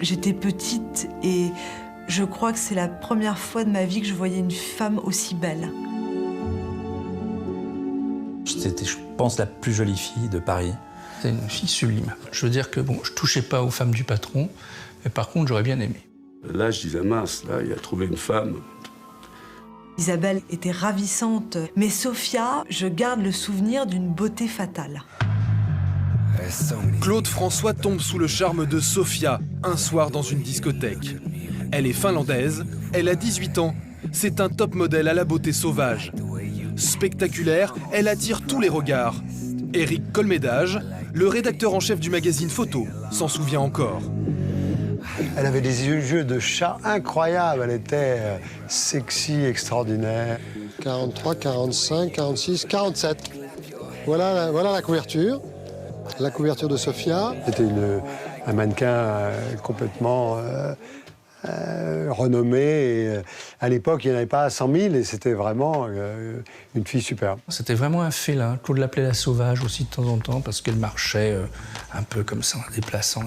J'étais petite et je crois que c'est la première fois de ma vie que je voyais une femme aussi belle. C'était, je pense, la plus jolie fille de Paris. C'est une fille sublime. Je veux dire que bon, je touchais pas aux femmes du patron, mais par contre, j'aurais bien aimé. Là, je disais, mince, là, il a trouvé une femme. Isabelle était ravissante, mais Sophia, je garde le souvenir d'une beauté fatale. Claude François tombe sous le charme de Sophia, un soir dans une discothèque. Elle est finlandaise, elle a 18 ans, c'est un top modèle à la beauté sauvage. Spectaculaire, elle attire tous les regards. Éric Colmédage, le rédacteur en chef du magazine Photo, s'en souvient encore. Elle avait des yeux de chat incroyables, elle était sexy, extraordinaire. 43, 45, 46, 47. Voilà la couverture. La couverture de Sophia. C'était un mannequin complètement renommé. Et, à l'époque, il n'y en avait pas 100 000 et c'était vraiment une fille superbe. C'était vraiment un félin. Claude l'appelait la sauvage aussi de temps en temps parce qu'elle marchait un peu comme ça, en déplaçant.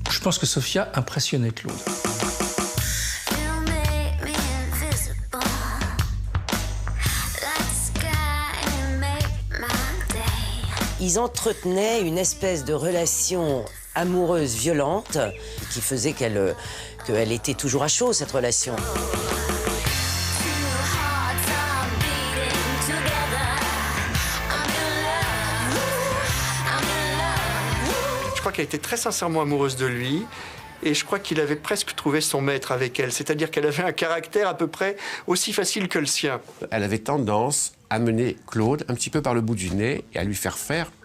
Je pense que Sophia impressionnait Claude. Ils entretenaient une espèce de relation amoureuse violente qui faisait qu'elle était toujours à chaud, cette relation. Je crois qu'elle était très sincèrement amoureuse de lui. Et je crois qu'il avait presque trouvé son maître avec elle. C'est-à-dire qu'elle avait un caractère à peu près aussi facile que le sien. Elle avait tendance à mener Claude un petit peu par le bout du nez et à lui faire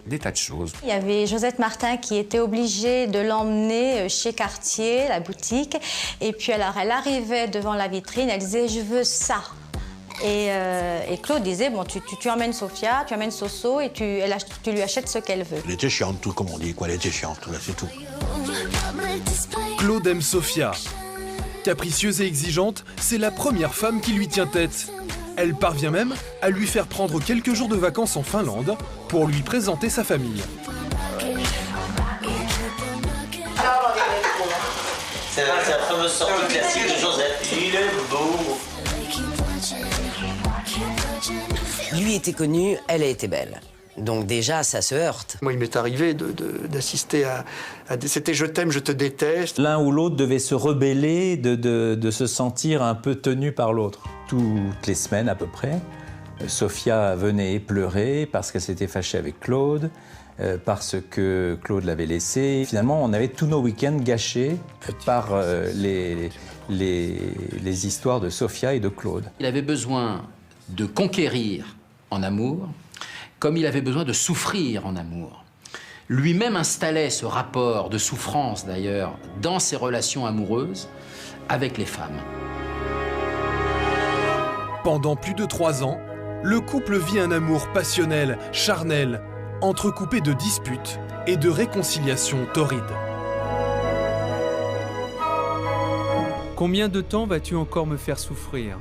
des tas de choses. Il y avait Josette Martin qui était obligée de l'emmener chez Cartier, la boutique. Et puis alors, elle arrivait devant la vitrine, elle disait « je veux ça ». Et Claude disait, bon, tu emmènes Sophia, tu emmènes Soso et tu lui achètes ce qu'elle veut. Elle était chiante, tout comme on dit, quoi. Elle était chiante, là, c'est tout. Claude aime Sophia. Capricieuse et exigeante, c'est la première femme qui lui tient tête. Elle parvient même à lui faire prendre quelques jours de vacances en Finlande pour lui présenter sa famille. C'est la fameuse sortie classique de Joseph. Il est beau. Lui était connu, elle a été belle. Donc déjà, ça se heurte. Moi, il m'est arrivé d'assister à c'était « je t'aime, je te déteste ». L'un ou l'autre devait se rebeller, de se sentir un peu tenu par l'autre. Toutes les semaines, à peu près, Sophia venait pleurer parce qu'elle s'était fâchée avec Claude, parce que Claude l'avait laissée. Finalement, on avait tous nos week-ends gâchés par les histoires de Sophia et de Claude. Il avait besoin de conquérir en amour, comme il avait besoin de souffrir en amour. Lui-même installait ce rapport de souffrance, d'ailleurs, dans ses relations amoureuses avec les femmes. Pendant plus de 3 ans, le couple vit un amour passionnel, charnel, entrecoupé de disputes et de réconciliations torrides. Combien de temps vas-tu encore me faire souffrir ?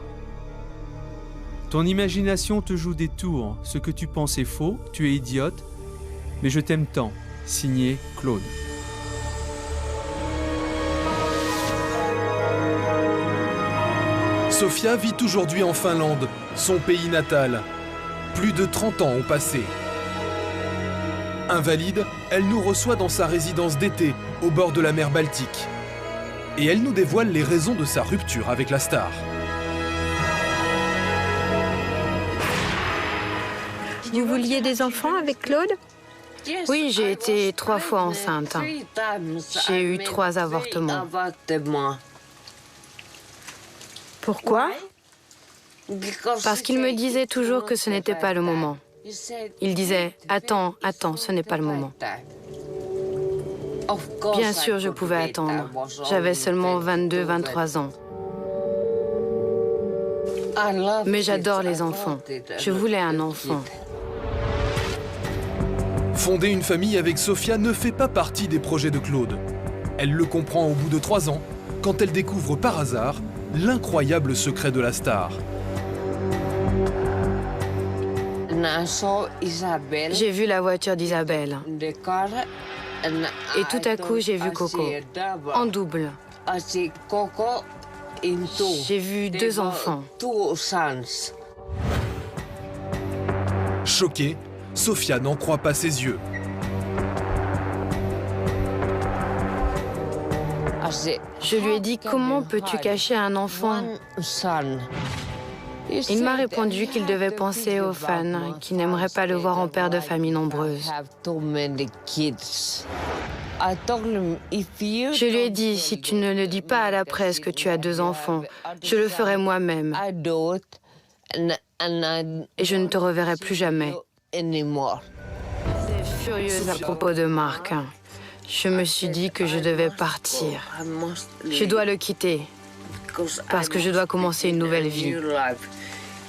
Ton imagination te joue des tours. Ce que tu penses est faux, tu es idiote, mais je t'aime tant. Signé Claude. Sophia vit aujourd'hui en Finlande, son pays natal. Plus de 30 ans ont passé. Invalide, elle nous reçoit dans sa résidence d'été, au bord de la mer Baltique. Et elle nous dévoile les raisons de sa rupture avec la star. Vous vouliez des enfants avec Claude ? Oui, j'ai été 3 fois enceinte. J'ai eu 3 avortements. Pourquoi ? Parce qu'il me disait toujours que ce n'était pas le moment. Il disait « Attends, attends, ce n'est pas le moment ». Bien sûr, je pouvais attendre. J'avais seulement 22, 23 ans. Mais j'adore les enfants. Je voulais un enfant. Fonder une famille avec Sophia ne fait pas partie des projets de Claude. Elle le comprend au bout de 3 ans, quand elle découvre par hasard l'incroyable secret de la star. J'ai vu la voiture d'Isabelle. Et tout à coup, j'ai vu Coco, en double. J'ai vu 2 enfants. Choquée, Sofia n'en croit pas ses yeux. Je lui ai dit, comment peux-tu cacher un enfant? Il m'a répondu qu'il devait penser aux fans qui n'aimeraient pas le voir en père de famille nombreuse. Je lui ai dit, si tu ne le dis pas à la presse que tu as 2 enfants, je le ferai moi-même. Et je ne te reverrai plus jamais. J'étais furieuse à propos de Marc. Je me suis dit que je devais partir. Je dois le quitter, parce que je dois commencer une nouvelle vie.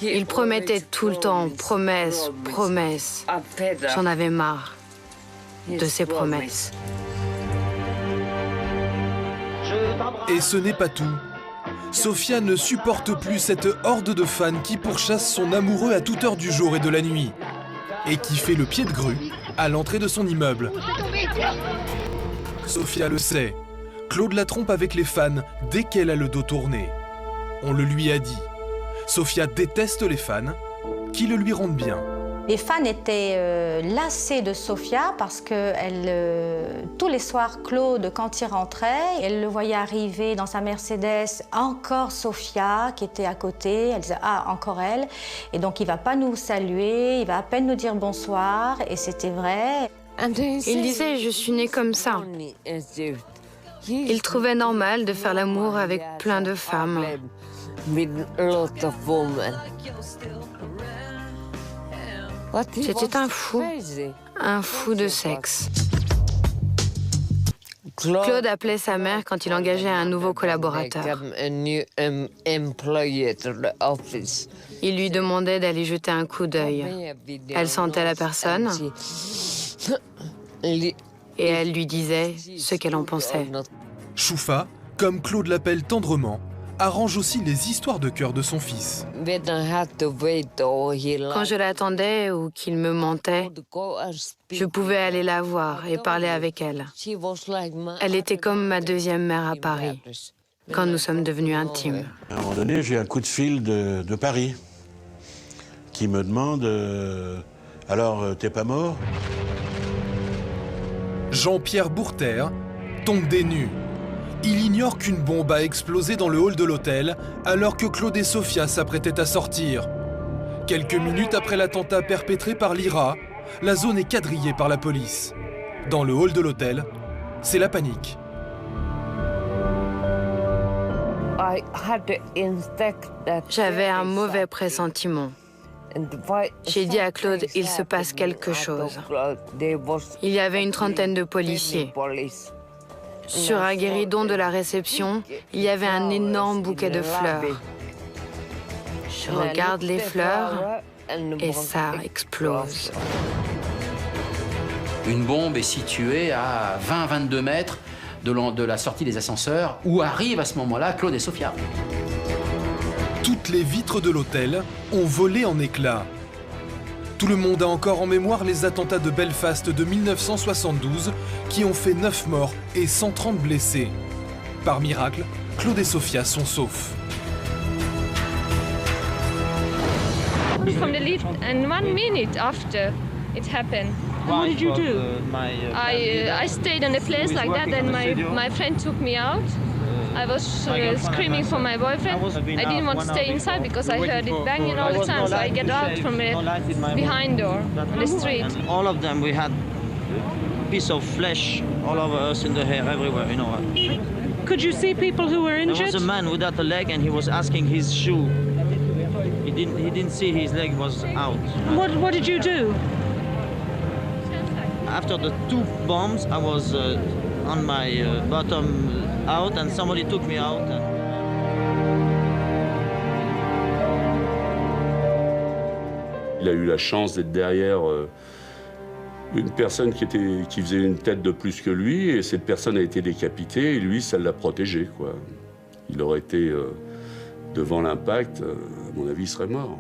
Il promettait tout le temps, promesses, promesses. J'en avais marre de ces promesses. Et ce n'est pas tout. Sofia ne supporte plus cette horde de fans qui pourchasse son amoureux à toute heure du jour et de la nuit, et qui fait le pied de grue à l'entrée de son immeuble. Sofia le sait, Claude la trompe avec les fans dès qu'elle a le dos tourné. On le lui a dit. Sofia déteste les fans qui le lui rendent bien. Les fans étaient lassés de Sofia parce que tous les soirs, Claude, quand il rentrait, elle le voyait arriver dans sa Mercedes, encore Sofia qui était à côté. Elle disait « Ah, encore elle ». Et donc, il ne va pas nous saluer, il va à peine nous dire bonsoir. Et c'était vrai. Il disait « Je suis né comme ça ». Il trouvait normal de faire l'amour avec plein de femmes. C'était un fou de sexe. Claude appelait sa mère quand il engageait un nouveau collaborateur. Il lui demandait d'aller jeter un coup d'œil. Elle sentait la personne et elle lui disait ce qu'elle en pensait. Choufa, comme Claude l'appelle tendrement, arrange aussi les histoires de cœur de son fils. Quand je l'attendais ou qu'il me mentait, je pouvais aller la voir et parler avec elle. Elle était comme ma deuxième mère à Paris, quand nous sommes devenus intimes. À un moment donné, j'ai un coup de fil de Paris qui me demande « Alors, t'es pas mort ?» Jean-Pierre Bourter tombe des nues. Il ignore qu'une bombe a explosé dans le hall de l'hôtel alors que Claude et Sofia s'apprêtaient à sortir. Quelques minutes après l'attentat perpétré par l'IRA, la zone est quadrillée par la police. Dans le hall de l'hôtel, c'est la panique. J'avais un mauvais pressentiment. J'ai dit à Claude, il se passe quelque chose. Il y avait une trentaine de policiers. Sur un guéridon de la réception, il y avait un énorme bouquet de fleurs. Je regarde les fleurs et ça explose. Une bombe est située à 20-22 mètres de la sortie des ascenseurs, où arrivent à ce moment-là Claude et Sofia. Toutes les vitres de l'hôtel ont volé en éclats. Tout le monde a encore en mémoire les attentats de Belfast de 1972 qui ont fait 9 morts et 130 blessés. Par miracle, Claude et Sofia sont saufs. From the lift, and 1 minute after it happened. What did you do? I stayed in a place like that, and my friend took me out. I was screaming for my boyfriend. I didn't want to stay inside because I heard it banging all the time, so I get out from the behind door on the street. All of them, we had a piece of flesh all over us, in the hair, everywhere, you know. Could you see people who were injured? There was a man without a leg and he was asking his shoe. He didn't see his leg was out. What did you do? After the 2 bombs, I was on my bottom out and somebody took me out. Il a eu la chance d'être derrière une personne qui faisait une tête de plus que lui, et cette personne a été décapitée et lui, ça l'a protégé, quoi. Il aurait été devant l'impact, à mon avis, il serait mort.